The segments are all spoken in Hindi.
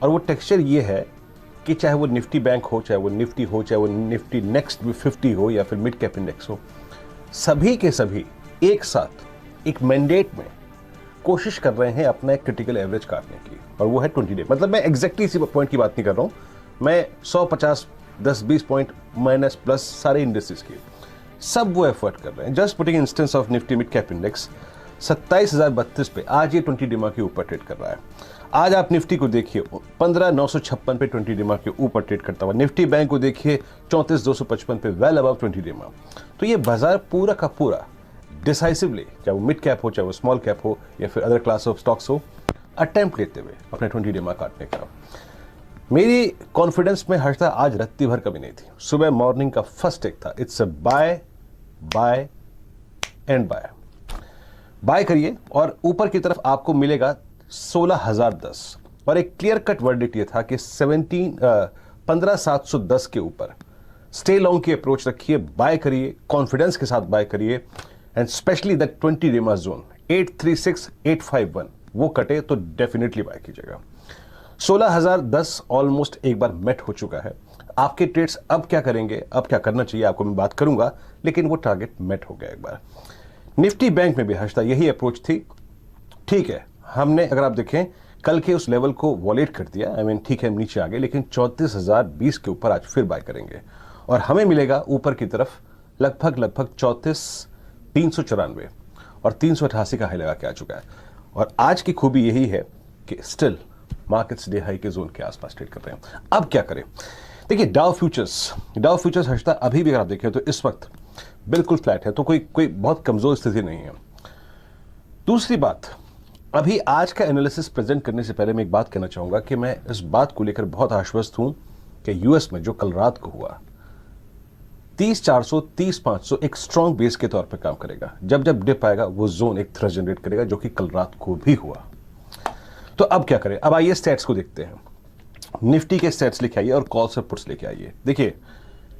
और वो टेक्सचर ये है कि चाहे वो निफ्टी बैंक हो, चाहे वो निफ्टी हो, चाहे वो निफ्टी नेक्स्ट 50 हो या फिर मिड कैप इंडेक्स हो, सभी के सभी एक साथ एक मैंडेट में कोशिश कर रहे हैं अपना एक क्रिटिकल एवरेज काटने की, और वो है 20 डे। मतलब मैं एग्जैक्टली इसी पॉइंट की बात नहीं कर रहा हूं, मैं 150 10-20 पॉइंट माइनस प्लस सारे इंडेक्सेस की सब वो एफर्ट कर रहे हैं। Just putting instance of Nifty mid cap index 27,032 पे आज ये 20 डिमा के ऊपर ट्रेड कर रहा है। आज आप निफ्टी को देखिए 15,956 पे 20 डिमा के ऊपर ट्रेड करता हुआ, निफ्टी बैंक को देखिए 34,255 पे वेल अबव 20 डिमा। तो ये बाजार पूरा का पूरा डिसाइसिवली, चाहे वो मिड कैप हो, चाहे वो स्मॉल कैप हो या फिर अदर क्लास ऑफ स्टॉक्स हो, अटेम्प्ट लेते हुए अपने 20 डिमा काटने का। मेरी कॉन्फिडेंस में हर्षता आज रत्ती भर कभी नहीं थी। सुबह मॉर्निंग का फर्स्ट एक था, it's a buy buy and buy. Buy करिए और ऊपर की तरफ आपको मिलेगा 16,010, और एक क्लियर कट वर्डिक्ट ये था कि 15,710 के ऊपर स्टे लॉन्ग की अप्रोच रखिए, बाय करिए, कॉन्फिडेंस के साथ बाय करिए, and specially that 20 Dima zone 836 851 वो कटे तो डेफिनेटली बाय कीजिएगा। 16,010 ऑलमोस्ट एक बार मेट हो चुका है। आपके ट्रेड्स अब क्या करेंगे, अब क्या करना चाहिए, आपको मैं बात करूंगा, लेकिन वो टारगेट मेट हो गया एक बार। निफ्टी बैंक में भी हर्षता यही अप्रोच थी। ठीक है, हमने अगर आप देखें कल के उस लेवल को वॉलेट कर दिया, आई मीन ठीक है हम नीचे आ गए, लेकिन 34,020 के ऊपर आज फिर बाय करेंगे और हमें मिलेगा ऊपर की तरफ लगभग 34,394 और 388 का हाई लगा के आ चुका है। और आज की खूबी यही है कि स्टिल मार्केट्स डे हाई के जोन के आसपास ट्रेड कर रहे हैं। अब क्या करें? देखिए डाउ फ्यूचर्स हर्षता अभी भी अगर आप देखें तो इस वक्त बिल्कुल फ्लैट है, तो कोई बहुत कमजोर स्थिति नहीं है। दूसरी बात, अभी आज का एनालिसिस प्रेजेंट करने से पहले मैं एक बात कहना चाहूंगा कि मैं इस बात को लेकर बहुत आश्वस्त हूं कि यूएस में जो कल रात को हुआ 30,400 30,500 एक स्ट्रॉन्ग बेस के तौर पर काम करेगा। जब जब डिप आएगा वो जोन एक थ्रस्ट जनरेट करेगा, जो कि कल रात को भी हुआ। तो अब क्या करें? अब आइए स्टैट्स को देखते हैं। निफ्टी के स्टैट्स लेके आइए और कॉल्स और पुट्स लेके आइए। देखिए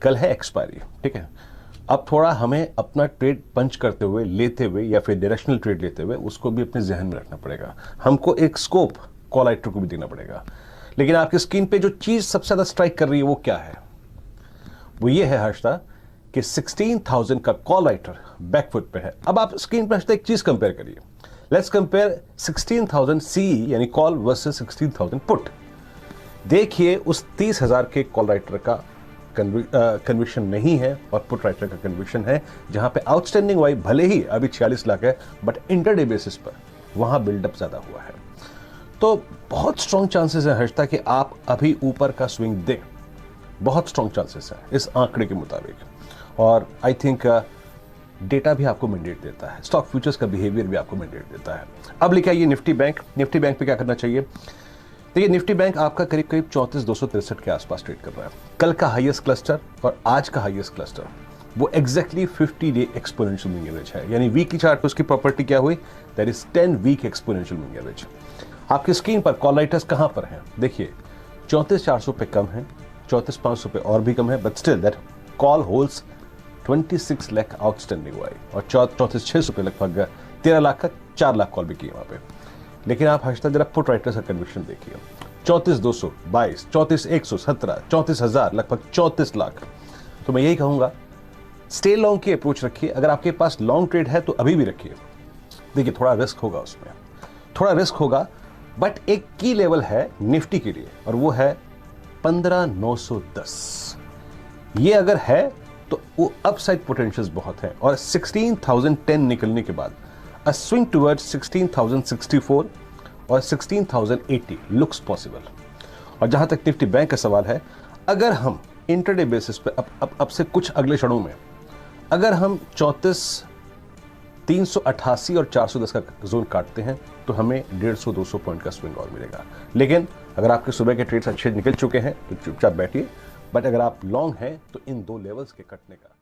कल है एक्सपायरी, ठीक है। अब थोड़ा हमें अपना ट्रेड पंच करते हुए, लेते हुए या फिर डायरेक्शनल ट्रेड लेते हुए उसको भी अपने जहन में रखना पड़ेगा। हमको एक स्कोप कॉल राइटर को भी देना पड़ेगा। लेकिन आपकी स्क्रीन पे जो चीज सबसे ज्यादा स्ट्राइक कर रही है वो क्या है? वो ये है हर्षता कि 16,000 का कॉल राइटर बैकफुट पे है। अब आप स्क्रीन पर हर्षता एक चीज कंपेयर करिए। लेट्स कंपेयर 16,000 सीई यानी कॉल वर्सेस 16,000 पुट। देखिए उस 30,000 के कॉल राइटर का कन्विक्शन नहीं है और पुट राइटर का कन्विक्शन है, जहां पे आउटस्टैंडिंग वाई भले ही अभी 46 लाख है, बट इंटरडे बेसिस पर वहां बिल्डअप ज्यादा हुआ है। तो बहुत स्ट्रॉन्ग चांसेस है हर्षता कि आप अभी ऊपर का स्विंग दें, बहुत स्ट्रॉन्ग चांसेस है इस आंकड़े के मुताबिक। और आई थिंक डेटा भी आपको मैंडेट देता है, स्टॉक फ्यूचर्स का बिहेवियर भी आपको मैंडेट देता है। अब लेके आइए निफ्टी बैंक। निफ्टी बैंक पे क्या करना चाहिए? देखिए निफ्टी बैंक आपका करीब करीब 34,263 के आसपास ट्रेड कर रहा है। कल का हाईएस्ट क्लस्टर और आज का हाईएस्ट क्लस्टर वो exactly 50 day exponential moving average है, यानी वीक की चार्ट पे उसकी प्रॉपर्टी क्या हुई? That is 10 week exponential moving average. आपकी स्क्रीन पर कॉल राइटर्स कहां पर हैं? देखिए 34,400 पे कम है, 34,500 पे और भी कम है, but still that call holds 26 lakh outstanding हुआ है और 34,600 पे लगभग 13 लाख का 4 लाख कॉल भी किए वहां पे। लेकिन आप हर्षता जरा पुट राइटर्स का कन्विक्शन देखिए, 34,222, 34,117, 34,000, लगभग 34 लाख। तो मैं यही कहूंगा स्टे लॉन्ग की अप्रोच रखिए। अगर आपके पास लॉन्ग ट्रेड है तो अभी भी रखिए। देखिए थोड़ा रिस्क होगा उसमें, थोड़ा रिस्क होगा, बट एक की लेवल है निफ्टी के लिए और वो है 15,910। ये अगर है तो वो अपसाइड पोटेंशियल्स बहुत है। और 16,010 निकलने के बाद अ स्विंग टुवर्ड्स 16,064 और 16,080 लुक्स पॉसिबल। और जहां तक निफ्टी बैंक का सवाल है, अगर हम इंटरडे बेसिस पे अब से कुछ अगले क्षणों में अगर हम 34,388 और 410 का जोन काटते हैं तो हमें 150-200 पॉइंट का स्विंग और मिलेगा। लेकिन अगर आपके सुबह के ट्रेड्स अच्छे निकल चुके हैं तो चुपचाप बैठिए, बट अगर आप लॉन्ग हैं तो इन दो लेवल्स के कटने का